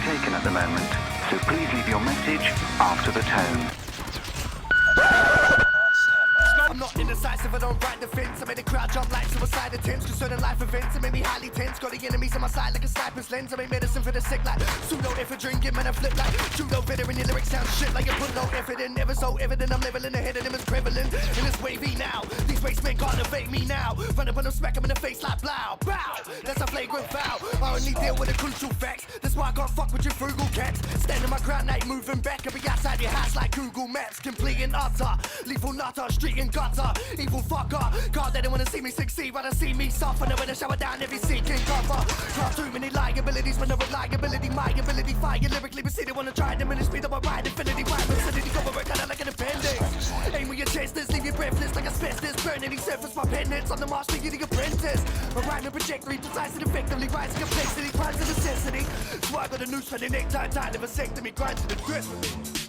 taken at the moment, so please leave your message after the tone. I'm not indecisive, I don't write the fence. I made the crowd jump like suicide attempts. Concerning life events, it made me highly tense. Got the enemies on my side like a sniper's lens. I made medicine for the sick like pseudo effort drinking, man, I flip like judo veteran. Your lyrics sound shit like you put no effort in. Never so evident, I'm leveling ahead of them as prevalent. And it's wavy now, these waste men can't evade me now. Run up on them, smack them in the face like blow, bow. That's a flagrant foul, I only deal with the crucial facts. That's why I can't fuck with your frugal cats. Standing my ground, ain't moving back. I'll be outside your house like Google Maps. Complete and utter, lethal nutter, street and gutter. Evil fucker, God, they don't wanna see me succeed, rather see me suffer. Now when I shower down every seeking cover. Drop too many liabilities when the reliability, my ability, fire lyrically, but see they wanna try to diminish me, though I ride infinity, rhyme vicinity, go over kinda like an appendix. Aim with your chesters, leave you breathless like asbestos, burn any surface, my penance on the master, you the apprentice. My rhyming trajectory, decisive effectively, rising complexity, crimes of necessity. So I got a noose for the necktie, tied to vasectomy, grind to the dress with me.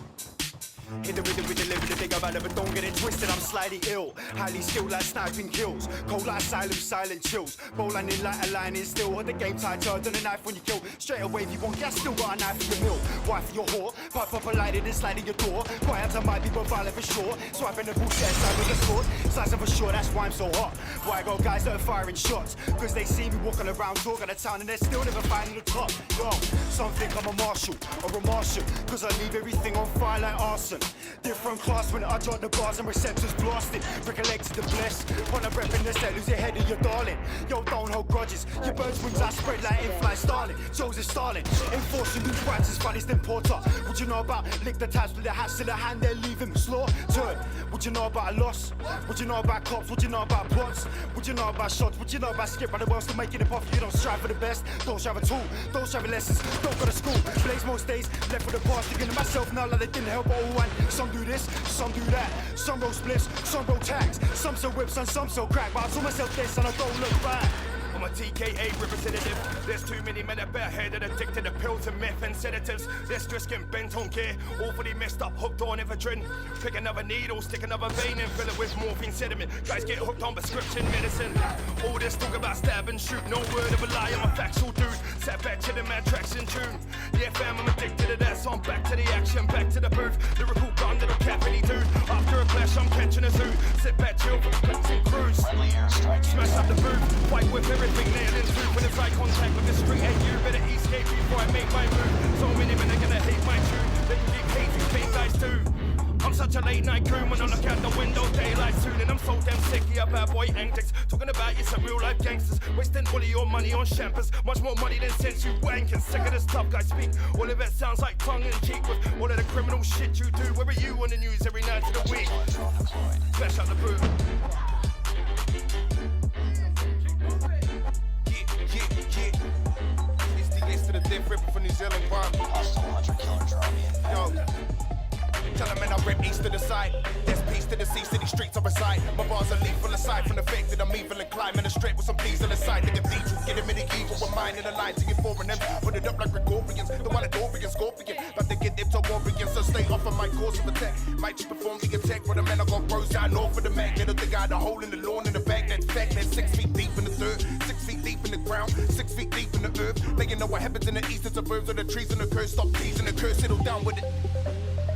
Hit the rhythm with the lyric, the thing about it, but don't get it twisted, I'm slightly ill. Highly skilled like sniping kills. Cold like silent chills. Bowlining like a lion still. The game tighter than a knife when you kill. Straight away if you want, yeah, still got a knife in the mill. Wife for your whore, puff up a lighted and sliding your door. Quiet I might be, but violent for sure. Swiping the bullshit side with the sword. Slicing for sure, that's why I'm so hot. Why I got guys that are firing shots. Cause they see me walking around, talking the town, and they're still never finding the top. Yo, some think I'm a marshal or a marshal. Cause I leave everything on fire like arson. Different class when I drop the bars and receptors blasted. Recollected the bless. When I'm repping the set, lose your head of your darling. Yo, don't hold grudges. Your bird's wings I spread like in-flight starling. Joseph Stalin. Enforcing new brands as funny as them Porter. What you know about lick the tabs with the hats to the hand, they leave him slaughtered. What you know about a loss? What you know about cops? What you know about plots? What you know about shots? What you know about skip? But the world's still making it off. You don't strive for the best. Don't strive at all. Don't strive at lessons. Don't go to school. Blaze most days. Left with the past. Thinking to myself now like they didn't help at all. And some do this, some do that. Some roll splits, some roll tags. Some sell whips and some sell crack. But I told myself this and I don't look back. I'm a TKA representative. There's too many men that bareheaded, addicted to pills and meth and sedatives. They're stressed, getting bent on care, awfully messed up, hooked on ephedrine. Pick another needle, stick another vein and fill it with morphine sediment. Guys get hooked on prescription medicine. All this talk about stab and shoot, no word of a lie, I'm a factual dude. Sat back to the mad tracks in tune. Yeah fam, I'm addicted to that, so I'm back to the action, back to the booth. Lyrical gun, little cavity dude. After a clash, I'm catching a zoo. Sit back, chill for the clicks and cruise. Smash up the booth, fight with everything nailed in truth. When it's eye contact with the street, hey you better escape before I make my move. So many men are gonna hate my tune. They can get hating, fake guys too. I'm such a late night crew when I look out the window, daylight soon. And I'm so damn sick of your bad boy antics. Talking about you some real life gangsters. Wasting all of your money on champers. Much more money than sense you wanking. Sick of this tough guy speak. All of it sounds like tongue in cheek. With all of the criminal shit you do. Where are you on the news every night of the week? Flash out the booth. To the death ripper from New Zealand, bro. Yo, tell them man I rip east to the side. There's peace to the sea, city streets I reside. My bars are lethal aside from the fact that I'm evil and climbing the straight with some diesel aside. They get diesel, get him in the evil with mine in the line to get foreign them. Put it up like Gregorians, the one Adorian Scorpion. But they get them to Warriors, so stay off of my course of attack. Might just perform the attack with the men I got bros down north of the Mac. They don't think I had a hole in the lawn in the back. That's fact, that's 6 feet deep in the dirt, 6 feet deep in the ground, 6 feet deep in the earth. Letting know what happens in the east, it's the birds of the trees and the curse. Stop teasing the curse, settle down with it.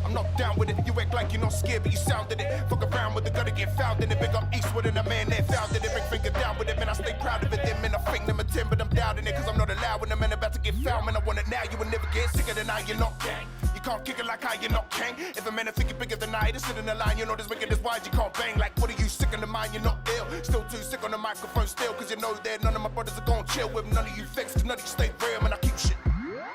I'm not down with it. You act like you're not scared, but you sounded it. Fuck around with the gotta get found in it. Big up Eastwood and the man that founded it. Bring finger down with it, man. I stay proud of it. Them men, I think them a 10, but I'm down in it. Cause I'm not allowed when the men about to get found. Man, I want it now. You will never get sicker than I. You're not gang. You can't kick it like I, you're not king. If a man think you're bigger than I, just sit in the line. You're not as wicked as wide. You can't bang. Like, what are you sick in the mind? You're not ill. Still too sick on the microphone still. Cause you know that none of my brothers are gon' chill with none of you fix. Cause none of you stay real, man. I keep shit.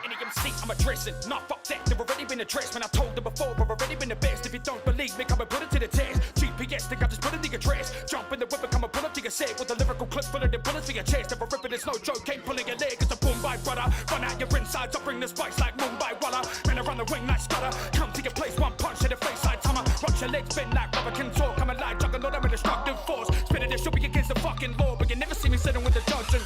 Any MC I'm addressing, nah fuck that, they've already been addressed. Man I told them before, I've already been the best. If you don't believe me, come and put it to the test. GPS, think I just put it in your dress. Jump in the whip and come and pull up to your set. With a lyrical clip full of the bullets to your chest. If I rip it, it's no joke, ain't pulling your leg. It's a boom by brother. Run out your insides, I bring the spice like Mumbai Waller. Man I run the ring like Scudder. Come to your place, one punch to the face like Tummer. Watch your legs bend like rubber can talk. I'm a lie, juggernaut, I'm a destructive force. Spinning this should be against the fucking law. But you never see me sitting with the judge and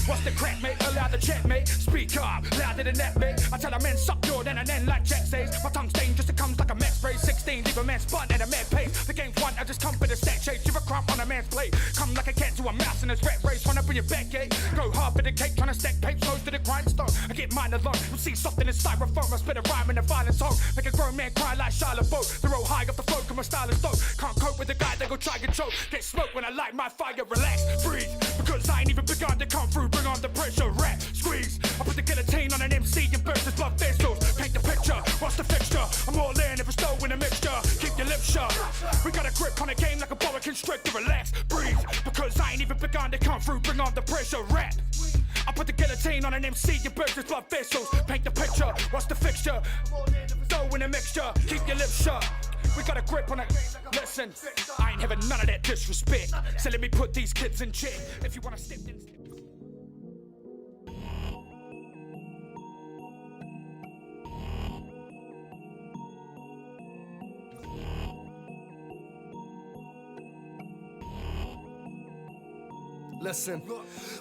what's the crack, mate? Allow the check, mate. Speak up, louder than that, mate. I tell a man, suck your then and then like Jack says. My tongue's dangerous, it comes like a meth spray. 16, leave a man spun at a mad pace. The game's one, I just come for the stack chase. Give a crump on a man's plate. Come like a cat to a mouse in this rat race. Run up in your back gate. Go hard for the cake, trying to stack papes, nose to the grindstone. I get mine alone. You'll see something in styrofoam. I spit a rhyme in a violent tone. Make a grown man cry like Charlotte Boat. Throw high off the float, cause my style is dope. Can't cope with the guy that go try and choke. Get smoked when I light my fire. Relax, breathe. Because I ain't even begun to come through. Bring on the pressure, rap, squeeze. I put the guillotine on an MC and burst his blood vessels. Paint the picture, what's the fixture? I'm all in if it's dough in a mixture. Keep your lips shut. We got a grip on the game like a boa constrictor. Relax, breathe. Because I ain't even begun to come through. Bring on the pressure, rap. I put the guillotine on an MC and burst his blood vessels. Paint the picture, what's the fixture? Dough in a mixture. Keep your lips shut. We got a grip on it. Listen, I ain't having none of that disrespect. So let me put these kids in check. If you wanna step in. Listen,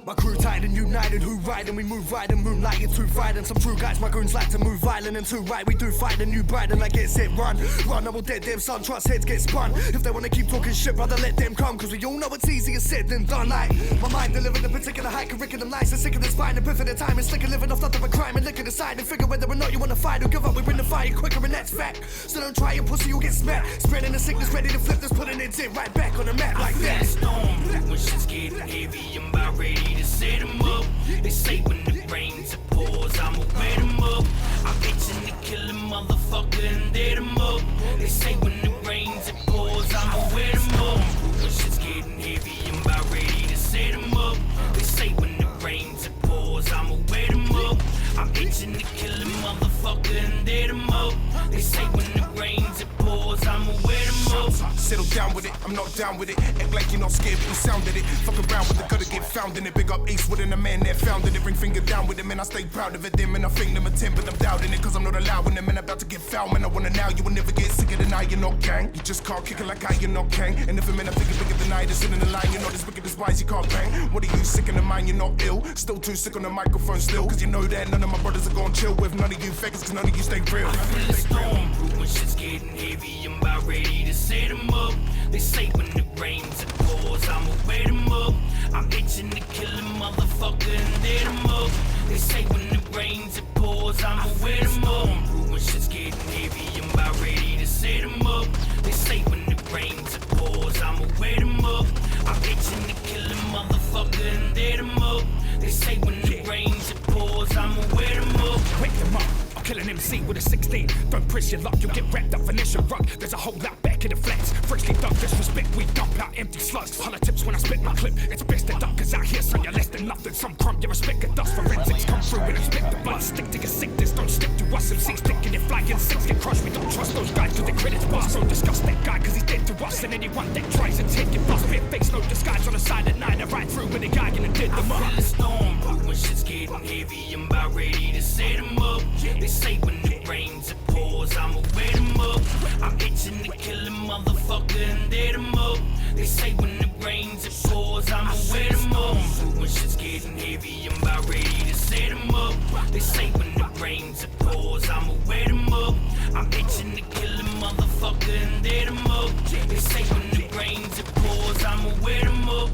my crew tight and united, who ride and we move right and moonlight, it's too violent. Some true guys, my goons like to move violent and too right. We do fight and you bride and like it's it, run. Run, I will dead them son, trust heads get spun. If they wanna keep talking shit, rather let them come. Cause we all know it's easier said than done. Like, my mind delivered a particular high curriculum nice and sick of this fine and piff of the time and slicker living off nothing but crime and liquor decide and figure whether or not you wanna fight or give up. We bring the fire quicker and that's fact. So don't try your pussy, you'll get smacked. Spreading the sickness, ready to flip this, putting it in right back on the map like that. Storm, when shit's getting heavy, I'm about ready to set them up. They say when the rains it pours, I'ma wet them up. I'm itching to kill a motherfucker and dead them up. They say when the rains it pours, I'ma wet them up. When shit's getting heavy, I'm about ready to set them up. They say when the rains it pours, I'ma wet them up. I'm itching to kill a motherfucker and dead them up. They say when the rains it pours, I'ma wet them up. Settle down with it, I'm not down with it. Act like you're not scared, but you sounded it. Fuck around with it, gotta get found in it. Big up Eastwood and the man that founded it. Bring finger down with him and I stay proud of it. Them and I think them a 10, but I'm doubting it. Cause I'm not allowing them and I'm about to get foul. Man, I wanna now, you will never get sicker than I, you're not gang. You just can't kick it like I, you're not gang. And if a man I think bigger than I, that's in the line. You're not as wicked as wise, you can't bang. What are you, sick in the mind, you're not ill? Still too sick on the microphone still. Cause you know that none of my brothers are gonna chill with none of you fakers, cause none of you stay real. I feel the storm brewing, shit's getting heavy, I'm about ready to set them up. They say when it rains it pours, I'ma wet them up. I'm itching to kill a motherfucker and dead them up. They say when it rains it pours, I'ma wet them up. Brewing, shit's getting heavy, I'm about ready to set them up. They say when it rains it pours, I'ma wet them up. I'm itching to kill a motherfucker and dead them up. They say when it rains it pours, I'ma wet them up. Wake them up. I'll kill an MC with a 16. Don't press your luck, you'll get wrapped up, finish your rug. There's a whole lot back in the flats. Freshly dug disrespect, we dump out empty slugs. Holler tips when I spit my clip. It's best to duck, cause out here, son, you're less than nothing. Some crumb, you respect the dust. Forensics come through and inspect the blood. Stick to your sickness, don't stick to us. MCs sticking it, flying six get crushed. We don't trust those guys, cause the credit's bust. Don't discuss that guy, cause he's dead to us. And anyone that tries to take it bust. Bare face, no disguise on the side at 9. I ride through with a guy and did the I feel the storm brewing, shit's getting heavy, I'm about ready to set them up. They say when it rains it pours, I'ma wet them up. I'm itching to kill a motherfucker and dead them up. They say when it rains it pours, I'ma wet them up. Brewing, shit's getting heavy, I'm about ready to set them up. They say when it rains it pours, I'ma wet them up. I'm itching to kill a motherfucker and dead them up. They say when it rains it pours, I'ma wet them up.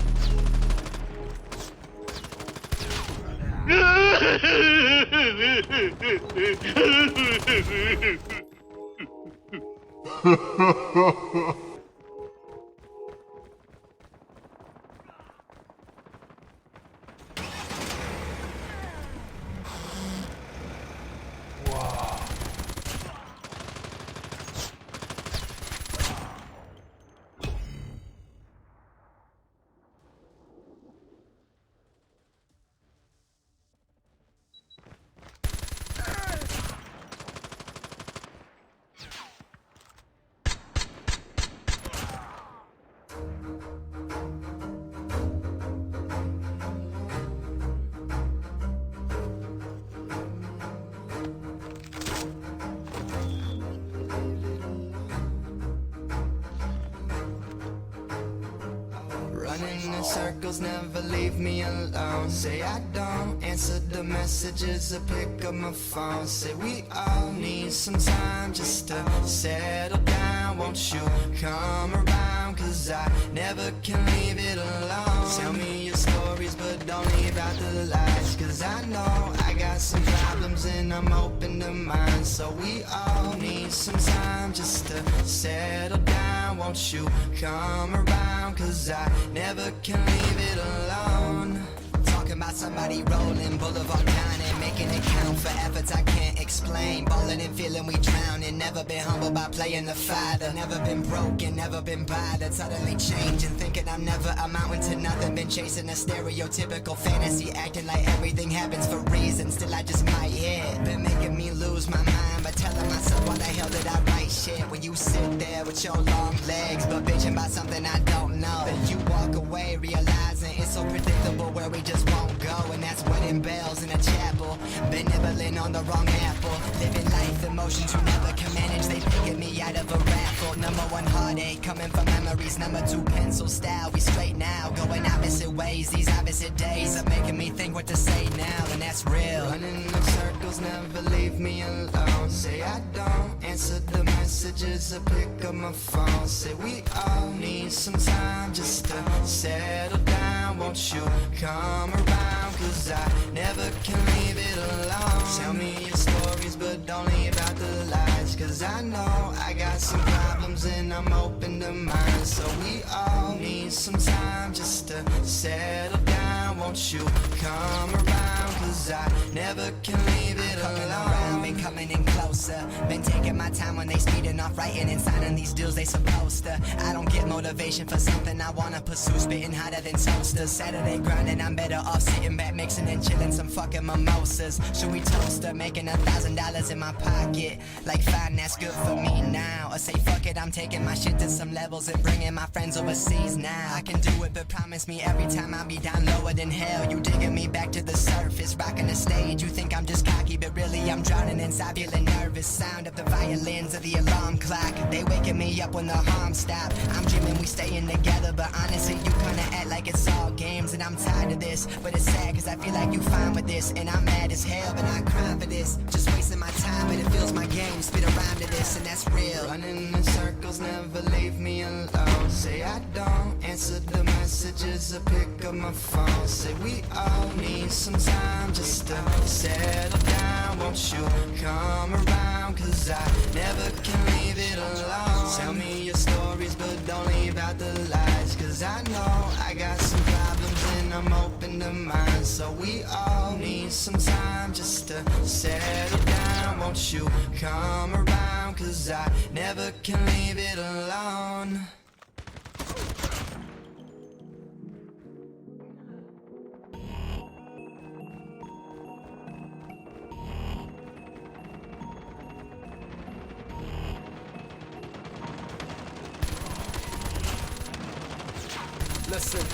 Running in circles, never leave me alone. Say I don't answer the messages or pick up my phone. Say we all need some time just to settle down. down, won't you come around? Cause I never can leave it alone. Tell me your stories, but don't leave out the lies. Cause I know I got some problems and I'm open to mine. So we all need some time just to settle down. Won't you come around? Cause I never can leave it alone. Talking about somebody rolling, boulevard dining, making it count for efforts I can't explain. Ballin' and feeling we drowning, never been humbled by playing the fighter. Never been broken, never been bothered. Suddenly changing, thinking I'm never amounting to nothing. Been chasing a stereotypical fantasy, acting like everything happens for reasons. Still I just might hit. Been making me lose my mind, but telling myself why the hell did I write shit? When you sit there with your long legs, but bitching about something I don't know. But you walk away realizing it's so predictable where we just won't go. And that's wedding bells in a chapel. Been nibbling on the wrong apple. Living life emotions you never can manage. They picking me out of a raffle. Number one heartache coming from memories. Number two pencil style. We straight now, going opposite ways. These opposite days are making me think what to say now, and that's real. Running in circles, never leave me alone. Say I don't answer the messages or pick up my phone. Say we all need some time just to settle down. Won't you come around? Cause I never can leave it alone. Tell me your stories, but don't leave out the lies. Cause I know I got some problems and I'm open to mine. So we all need some time just to settle down. Won't you come around? Cause I never can leave it alone. Been coming in closer. Been taking my time when they speeding off, writing and signing these deals they supposed to. I don't get motivation for something I wanna pursue. Spitting hotter than toasters. Saturday grinding, I'm better off sitting back, mixing and chilling some fucking mimosas. Should we toast her? Making $1,000 in my pocket. Like fine, that's good for me now. Or say fuck it, I'm taking my shit to some levels and bringing my friends overseas now. I can do it, but promise me every time I'll be down lower than hell. You digging me back to the surface, rocking the stage. You think I'm just cocky, but really I'm drowning inside, feeling nervous. Sound of the violins of the alarm clock. They waking me up when the harm stop. I'm dreaming we staying together, but honestly you kinda act like it's all games. And I'm tired of this, but it's sad cause I feel like you fine with this. And I'm mad as hell, but I cry for this. Just wasting my time, but it feels my game. Spit a rhyme to this, and that's real. Running in circles, never leave me alone. Say I don't answer the messages or pick up my phone. Say we all need some time just to settle down. Won't you come around? Cause I never can leave it alone. Tell me your stories, but don't leave out the lies. Cause I know I got some problems and I'm open to mine. So we all need some time just to settle down. Won't you come around? Cause I never can leave it alone. Listen,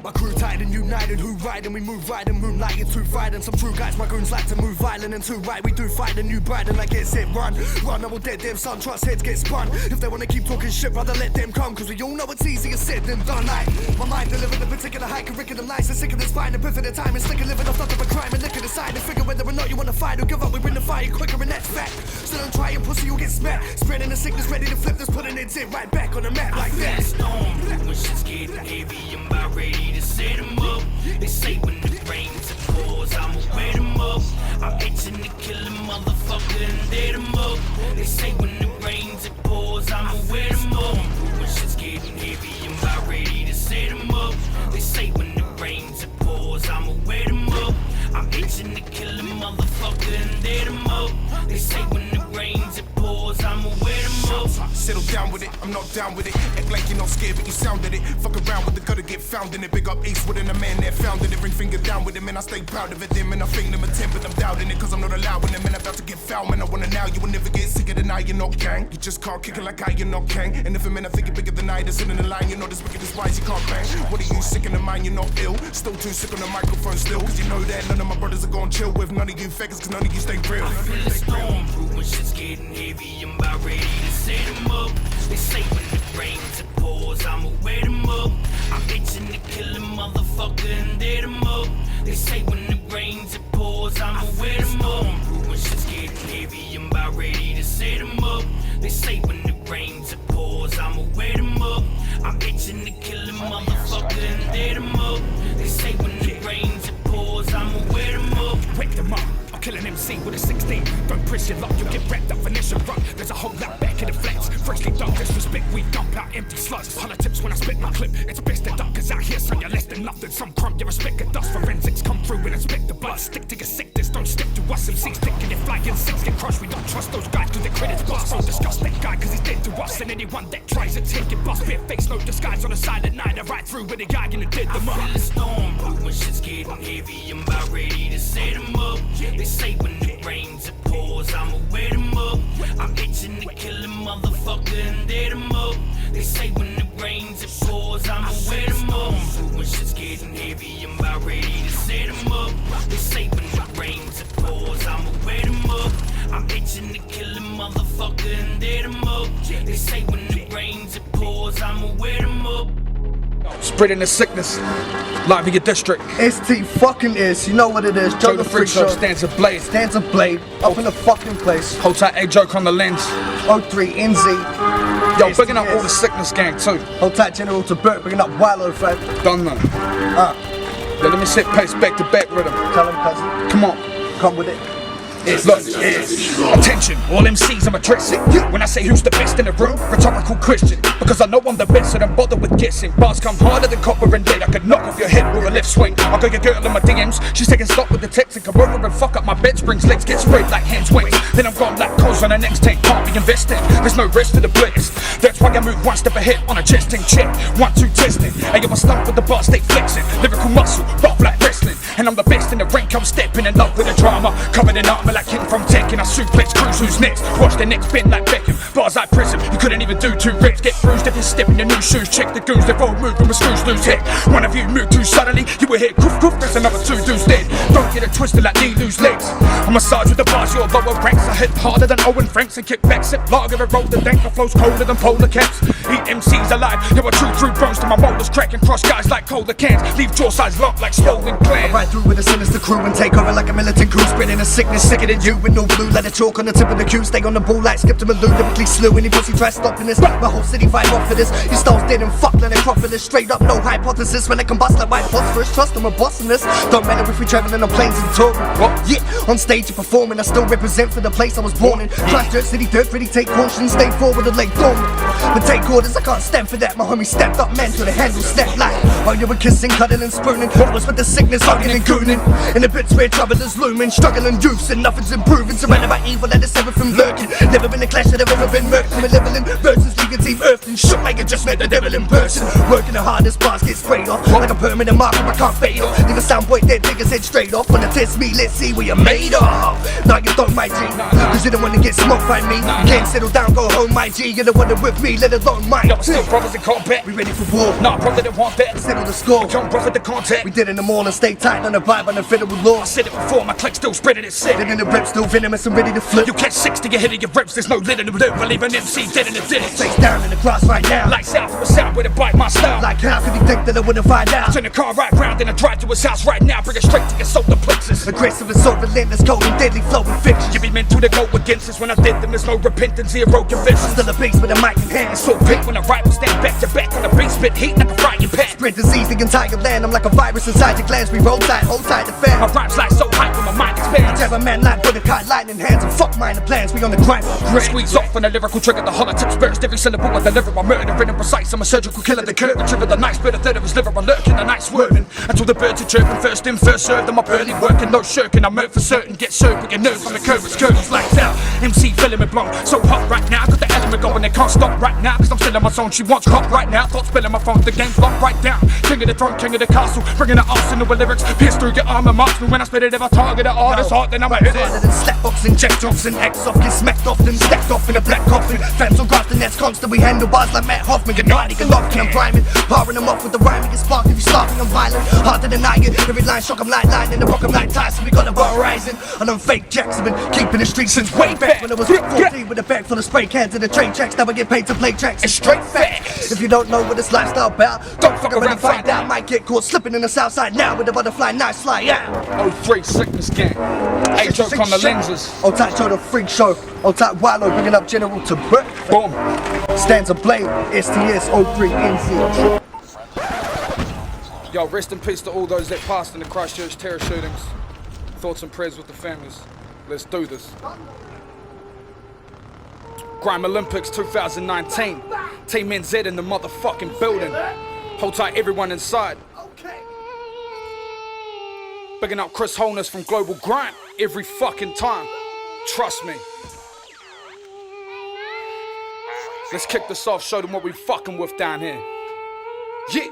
my crew tight and united, who ride and we move right and moonlight into fighting. Some true guys, my goons like to move violent and too right. We do fight and you bride and like it's it, run, I will dead them son, trust heads get spun. If they wanna keep talking shit, rather let them come. Cause we all know it's easier said than done. Like, my mind delivered a particular high curriculum nice and sick of this fight and put for the time and slick of living off of a crime and lick at the side and figure whether or not you wanna fight or give up. We bring the fire quicker and that's fact. So don't try and pussy, you'll get smacked. Spreading the sickness, ready to flip this, putting it in right back on the map like that. Storm when shit's getting heavy, I'm about ready to set them up. They say when the rains it pours, I'ma wear them up. I'm itching to kill a motherfucker and dead them up. They say when the rains it pours, I'ma wear them up. When shit's getting heavy, I'm about ready to set them up. They say when the rains it pours, I'ma wear them up. I'm itching to kill a motherfucker and dead them up. They say when the rains it pours, I'ma wear them up. Settle down with it, I'm not down with it. Act like you're not scared, but you sounded it. Fuck around with the gutter, get found in it. Big up Eastwood and the man that founded it. Ring finger down with him, and I stay proud of it. Them and I think them attempt, but I'm doubting it. Cause I'm not allowing them, and I'm about to get foul. Man, I wanna now, you will never get sicker than I, you're not gang. You just can't kick it like I, you're not gang. And if a man I think you're bigger than I, that's in the line. You're not as wicked as wise, you can't bang. What are you, sick in the mind, you're not ill? Still too sick on the microphone still. Cause you know that none of my brothers are gonna chill with none of you fakers, cause none of you stay real. I feel the storm brewing, shit's getting heavy, I'm about ready to set them up. They say when the rains it pours, I'ma wear them up. I'm itching to kill a motherfucker and dead them up. They say when the rains it pours, I'ma wear them up. Brewing, shit's getting heavy, I'm about ready to set them up. They say when the rains it pours, a motherfucker and dead him up. They say when it rains it pours, I'ma wear them up. Wake them up. I'm killing MC with a 16. Don't press your luck, you'll get wrapped up and issue run. There's a whole lot back in the flats. Freshly done disrespect, we dump out empty slugs. Politics when I spit my clip. It's best to duck, cause out here, son, you're less than nothing. Some crumb, you respect the dust. Forensics come through and inspect the blood. Stick to your sickness, don't stick to us. MCs thinking they're flying, six get crushed. We don't trust those guys, cause their credit's bust. Don't discuss that guy, cause he's dead to us. And anyone that tries to take it bust. Bare face, no disguise on a silent night. I ride through with a guy and it did them up. I feel the storm, but when shit's getting heavy, I'm about ready to set them up. They say when it rains it pours, I'ma wear them up. I'm itching to kill a motherfucker and dead them up. They say when it rains it pours, I'ma wear them up. But when shit's getting heavy, I'm about ready to set them up. They say when it rains it pours, I'ma wear them up. I'm itching to kill a motherfucker and dead them up. They say when it rains it pours, I'ma wear them up. Spreading the sickness, live in your district. ST fucking is, you know what it is. Joe the Freak Show stands a blaze. Stands a blade, up in the fucking place. Hold tight, A-Joke on the lens. 03 NZ. Yo, bigging up all the sickness gang too. Hold tight, General to Burt, bringing up Wilo, fam. Done man. Yo, let me set pace back to back rhythm. Tell him, cousin. Come on. Come with it. Look, attention, all MCs I'm addressing. When I say who's the best in the room, rhetorical question. Because I know I'm the best, so don't bother with guessing. Bars come harder than copper and lead. I could knock off your head with a left swing. I got your girl in my DMs, she's taking stock with the text and come over and fuck up my bed springs. Legs get spread like hands wings. Then I'm gone like coals on the next tank. Can't be investing, there's no rest to the blitz. That's why I move one step ahead on a chesting check. 1, 2 testing. I get my stomach with the bar, stay flexing. Lyrical muscle, buff like wrestling. And I'm the best in the rank, I'm stepping in love with the drama. Covered in armor like King from Tekken. I suplex crews, who's next? Watch the next bend like Beckham. Bars like Prism, you couldn't even do 2 reps. Get bruised if you step in your new shoes. Check the goons, they're all moving with screws loose head. One of you moved too suddenly, you were hit, goof goof, there's another 2 dudes dead. Don't get it twisted like knee loose legs. I massage with the bars, your lower ranks. I hit harder than Owen Franks and kick back, sip lager and roll the dank. My flow's colder than polar caps. Eat MCs alive, yo I chew through bones till my molars crack and crush guys like cola cans. Leave jaw size lump like swollen clans. Right through with a sinister crew and take over like a militant crew. Spreading a sickness sicker than you with no blue. Let it chalk on the tip of the cue. Stay on the ball like Skip to Malou. Lyrically slew any pussy try stopping this. My whole city vibe off of this. Your style's dead and fucked like Acropolis. Straight up no hypothesis. When it combust like white phosphorus. Trust I'm a boss in this. Don't matter if we traveling on planes and touring. Yeah, on stage and performing. I still represent for the place I was born in. Christchurch City, dirt, pretty take caution. Stay forward and lay dormant. But take orders, I can't stand for that. My homie stepped up, man, to the handle, step like. While you were kissing, cuddling and spooning. What was with the sickness, hugging and gooning. In the bits where trouble is looming. Struggling youths and nothing's improving. Surrounded by evil that is everything lurking. Never been a clash that I've ever been murked. Malevolent versus legal team earthed and shook like it just met the devil in person. Working the hardest bars get sprayed off. Like a permanent marker, I can't fade off. Leave a soundboy dead, niggas head straight off. Wanna test me, let's see where you're made of. Now you don't, my G. Cause you're the one that gets smoked by me. You can't settle down, go home, my G. You're the one that with me, let alone mine. Yo, still brothers in combat. We ready for war. Nah, brother, they want that. Settle the score. Young brother, the contact. We did in the morning, stay tight on the vibe on the federal law. I said it before, my click still spreading it sick. Then in the rep still venomous and ready to flip. You catch 60, you hit of your reps, there's no lid in the blue. Believe an MC dead in the ditch. Face down in the cross right now. Lights out for a sound with it bite my style. Like how could he think that I wouldn't find out? Turn the car right round and I drive to his house right now. Bring it straight to your solar plexus. Aggressive and so relentless, cold and deadly flow and fiction. You be meant to go against us. When I did them, there's no repentance, zero conviction. Still a beast with a mic in hand. It's so big when I ride, we stand back to back on the beat, spit heat like a frying pan. Spread disease the entire land. I'm like a virus inside your glands. We roll tight, hold tight the fan. My rhymes like so hype when my mind expands. Terror man like with a kite, lightning hands and fuck minor plans. We on the grind. Squeeze off on a lyrical trigger, the hollow tips burst. Every syllable I deliver, my murder and precise. I'm a surgical killer, the curve, retriever, the nice bit of third of his liver. I lurk in the night swerving until the birds are chirping. First in, first served. I'm up early working, no shirking. I'm hurt for certain. Get served with your nerves on the curve. It's curtains lights out. MC filling me blown. So hot right now, got the element going. They can't stop right now, cause I'm still in my zone. She wants cop right now. Thoughts spilling my phone. The game's locked right down. King of the throne, king of the castle. Bringing the arsenal with lyrics. Pierce through your armor, marks me when I spit it. If I target an artist hard, then I'ma hit it. Harder than slapboxing, jack Johnson, X off, get smacked off, then stacked off in a black coffin. Fans on grafting, that's constant. We handle bars like Matt Hoffman. Get naughty, get locked, and I'm priming. Powering them off with the rhyming, get sparked. If you start me, I'm violent. Hard to deny it. Every line shock, I'm like lightning. The rock, I'm like Tyson. We got the bar rising. And I'm fake jacks. I've been keeping the streets since way back when I was 14 with a bag full of spray cans and the train tracks. Now I get paid to play tracks. It's straight facts. If you don't know what this lifestyle about, don't fuck around and find out. Might get caught slipping in the south side now with a butterfly knife slide out. 03 sickness gang. A-Joke on the lenses. Old tight Joe the Freak Show. Old tight Wilo bringing up General to birth. Boom. Stands a blade. STS 03 NZ. Yo, rest in peace to all those that passed in the Christchurch terror shootings. Thoughts and prayers with the families. Let's do this. Grime Olympics 2019. Team NZ in the motherfucking building. Hold tight everyone inside. Bigging up Chris Holness from Global Grime every fucking time. Trust me. Let's kick this off, show them what we fucking with down here. Yeah.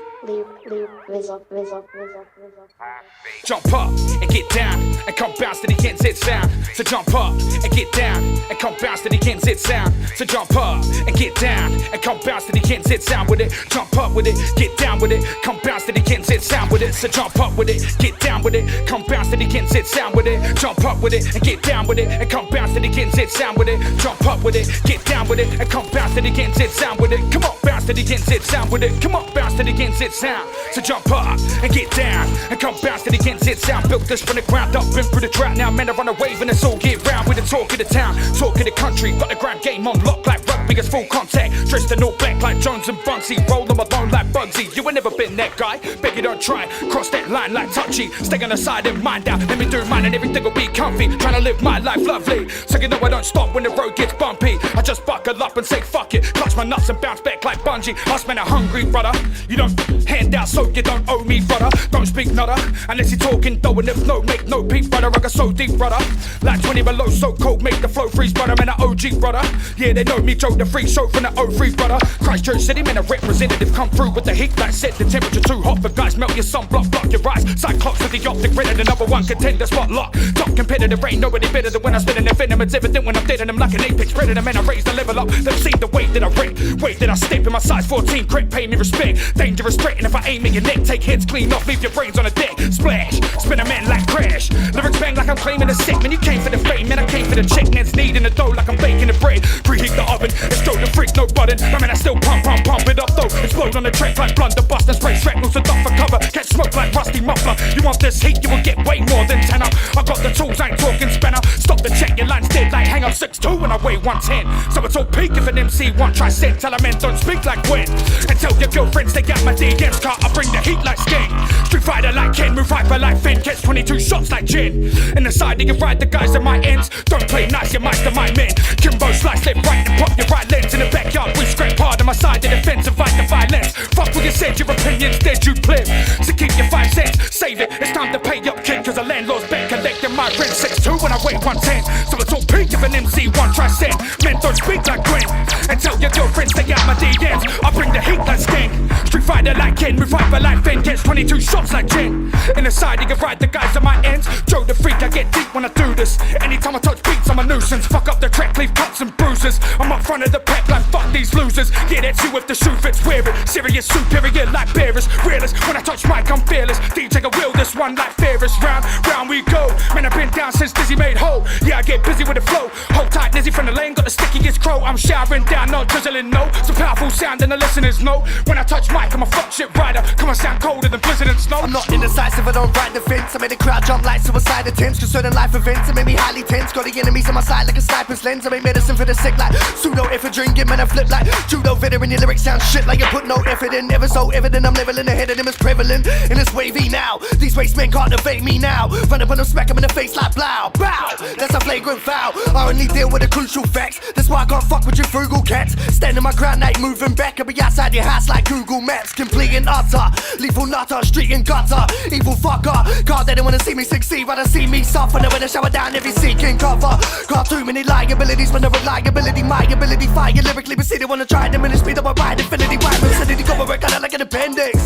Jump up and get down and come bounce to the NZ sound. So jump up and get down and come bounce to the NZ sound. So jump up and get down and come bounce to the NZ sound with it. Jump up with it, get down with it, come bounce to the NZ sound with it. So jump up with it, get down with it, come bounce to the NZ sound with it. Jump up with it and get down with it and come bounce to the NZ sound with it. Jump up with it, get down with it and come bounce to the NZ sound with it. Come on, bounce to the NZ sound with it. Come on, bounce to the NZ sound. So jump up and get down and come bounce to the NZ sound. Built this from the ground up, been through the drought. Now men are on a wave and it's all year round. With the talk of the town, talk of the country. Got the grime game on lock like rugby, it's full contact. Dressed in all black like Jones and Bunsey. Roll them alone like Bugsy. You ain't never been that guy, beg you don't try. Cross that line like touchy. Stay on the side and mind out. Let me do mine and everything will be comfy. Trying to live my life lovely, so you know I don't stop when the road gets bumpy. I just buckle up and say fuck it. Clutch my nuts and bounce back like bungee. Us men are hungry, brother. You don't hand out so you don't owe me, brother. Don't speak nutter unless you're talking dough. And if no, make no peep, brother. I got so deep, brother. Like 20 below, so cold, make the flow freeze, brother. Man, an OG, brother. Yeah, they know me, Joe the Freak Show from the 03, brother. Christchurch City, man, a representative. Come through with the heat, like said, the temperature too hot for guys. Melt your sunblock, block your eyes. Cyclops with the optic red and the number one contender spot lock. Top competitive, ain't nobody better than when I spit in the venom. It's evident when I'm dead and I'm like an apex predator. Man, I raise the level up. They've seen the weight that I rate, weight that I step in my size 14. Crit, pay me respect. Dangerous threat, and if I aim at your neck, take heads clean off, leave your brains on the deck. Splash, spin a man like Crash. Lyrics bang like I'm claiming a sick. Man, you came for the fame, man, I came for the check. Man's needing the dough like I'm baking the bread. Preheat the oven, it's Joe the Freak, no button. I mean, I still pump it up though. Explode on the track like blunderbuss and spray shrapnel to duck for cover. Catch smoke like rusty muffler. You want this heat, you will get way more than 10 up. I got the tools, I ain't talking spanner. Stop the check, your line's dead like hang up 6'2" when I weigh 110. So it's all peak if an MC one try send. Tell a man don't speak like when. And tell your girlfriends they got my DMs car. I bring the heat like Sting. Street fighter like Ken, move hyper like Finn. Catch 22 shots like Jin. In the side you can ride the guys at my ends. Don't play nice, you mastermind men. Kimbo slice left right and pop your right lens. In the backyard we scrape hard on my side to defense and fight the violence. Fuck what you said, your opinion's dead, you pleb. So keep your 5 cents, save it. It's time to pay up kid, cause the landlord's back collecting my rent. 6'2" when I weigh 110. So it's all pink if an MC one try send. Men don't speak like Gwen. And tell your girlfriends they got my DMs. I bring the heat like Sting. Street fighter like Ken, move hyper like Finn. Catch 22 shots like Jen. In the side you can ride the guys at my ends. Joe the Freak, I get deep when I do this. Anytime I touch beats I'm a nuisance. Fuck up the track, leave cuts and bruises. I'm up front of the pack like fuck these losers. Yeah, that's you if the shoe fits, wear it. Serious superior like bearers. Realist, when I touch mic I'm fearless. DJ can wheel this one like Ferris. Round we go. Man, I've been down since Dizzy made whole. Yeah, I get busy with the flow. Hold tight, Nizzy from the lane, got the stickiest crow. I'm showering down, not drizzling, no. Some powerful sound and the listeners know. When I touch mic I'm a fuck shit rider. Come on, sound colder than blizzard and snow. I'm not indecisive, I don't ride the fence. I made the crowd jump like suicide attempts. Concerning life events, it made me highly tense. Got the enemies on my side like a sniper's lens. I made medicine for the sick like pseudo ephedrine. Get man a flip like judo veteran. Your lyrics sound shit like you put no effort in. Never so evident, I'm leveling ahead of them as prevalent. And it's wavy now, these waste men can't evade me now. Run up on them, smack them in the face like blow, bow. That's a flagrant foul, I only deal with the crucial facts. That's why I can't fuck with your frugal cats. Standing my ground, ain't moving back. I'll be outside your house like Google Maps. Complete and utter, lethal nutter, street and gutter. Evil fucker, God they don't wanna see me succeed. Rather see me suffer, now when I shower down every seeking cover. Got too many liabilities when the reliability, my ability, fire lyrically. But see they wanna try to diminish me, though I ride infinity. Rhyme vicinity, go work kinda like an appendix.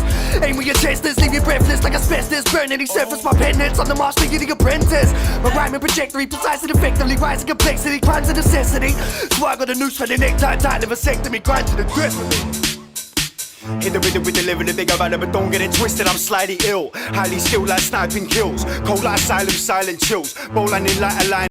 Aim with your chesters, leave you breathless like asbestos. Burn any surface, my pendants. On the march, to the apprentice. My rhyming trajectory, precise and effectively. Rise in complexity, crimes a necessity. So I got a noose for the necktie, tight, never vasectomy, grind to the grist. Hit the rhythm with the lyric, think about it, but don't get it twisted. I'm slightly ill, highly skilled like sniping kills. Cold like silent chills. Bowling in like a line.